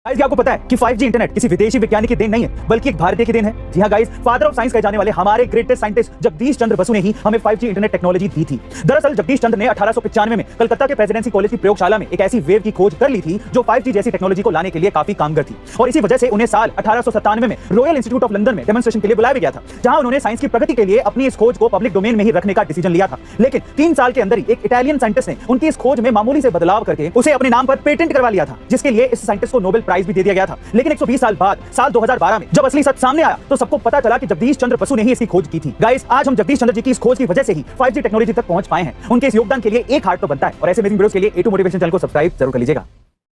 Guys क्या आपको पता है कि 5G इंटरनेट किसी विदेशी विज्ञानी की देन नहीं है बल्कि एक भारतीय की देन है। जी हां गाइस, फादर ऑफ साइंस कहे जाने वाले हमारे ग्रेटेस्ट साइंटिस्ट जगदीश चंद्र बसु ने ही हमें 5G इंटरनेट टेक्नोलॉजी दी थी। दरअसल जगदीश चंद्र ने 1895 में कलकत्ता के प्रेसिडेंसी कॉलेज की प्रयोगशाला में एक ऐसी वेव की खोज कर ली थी जो 5G जैसी टेक्नोलॉजी को लाने के लिए काफी कामगर थी और इसी वजह से उन्हें साल 1897 में रॉयल इंस्टीट्यूट ऑफ लंदन में डेमोन्स्ट्रेशन के लिए बुलाया गया था, जहां उन्होंने साइंस की प्रगति के लिए अपनी इस खोज को पब्लिक डोमेन में ही रखने का डिसीजन लिया था। लेकिन 3 साल के अंदर ही एक इटालियन साइंटिस्ट ने उनकी इस खोज में मामूली से बदलाव करके उसे अपने नाम पर पेटेंट करवा लिया था, जिसके लिए इस साइंटिस्ट को नोबेल प्राइज भी दे दिया गया था। लेकिन 120 साल बाद साल 2012 में जब असली सच सामने आया तो सबको पता चला कि जगदीश चंद्र बसु ने ही इसकी खोज की थी। गाइस, आज हम जगदीश चंद्र जी की इस खोज की वजह से ही 5G टेक्नोलॉजी तक पहुंच पाए हैं। उनके इस योगदान के लिए एक हार्ट तो बनता है और ऐसे अमेजिंग वीडियोस के लिए A2 मोटिवेशन चैनल को सब्सक्राइब जरूर कर लीजिएगा।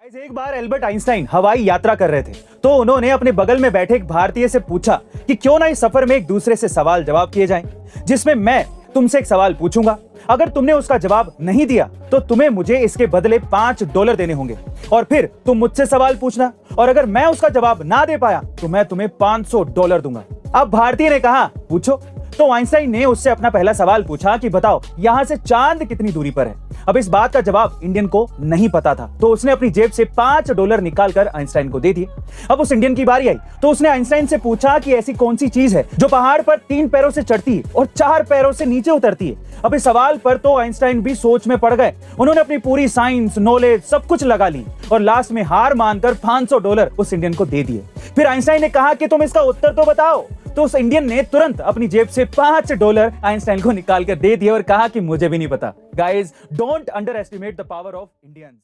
एक बार एल्बर्ट आइंस्टाइन हवाई यात्रा कर रहे थे तो उन्होंने अपने बगल में बैठे एक भारतीय से पूछा कि क्यों ना इस सफर में एक दूसरे से सवाल जवाब किए जाएं, जिसमें मैं तुमसे एक सवाल पूछूंगा, अगर तुमने उसका जवाब नहीं दिया तो तुम्हें मुझे इसके बदले $5 देने होंगे और फिर तुम मुझसे सवाल पूछना और अगर मैं उसका जवाब ना दे पाया तो मैं तुम्हें $500 दूंगा। अब भारतीय ने कहा पूछो। तो आइंस्टाइन ने उससे अपना पहला सवाल पूछा कि बताओ यहां से चांद कितनी दूरी पर है। अब इस बात का जवाब इंडियन को नहीं पता था तो उसने अपनी जेब से $5 निकालकर आइंस्टाइन को दे दिए। अब उस इंडियन की बारी आई तो उसने आइंस्टाइन से पूछा कि ऐसी कौन सी चीज है जो पहाड़ पर 3 पैरों से चढ़ती है और 4 पैरों से नीचे उतरती है। अब इस सवाल पर तो आइंस्टाइन भी सोच में पड़ गए। उन्होंने अपनी पूरी साइंस नॉलेज सब कुछ लगा ली और लास्ट में हार मानकर $500 उस इंडियन को दे दिए। फिर आइंस्टाइन ने कहा कि तुम इसका उत्तर तो बताओ। तो उस इंडियन ने तुरंत अपनी जेब से $5 आइंस्टाइन को निकाल कर दे दिए और कहा कि मुझे भी नहीं पता। Guys, don't under estimate the power of Indians.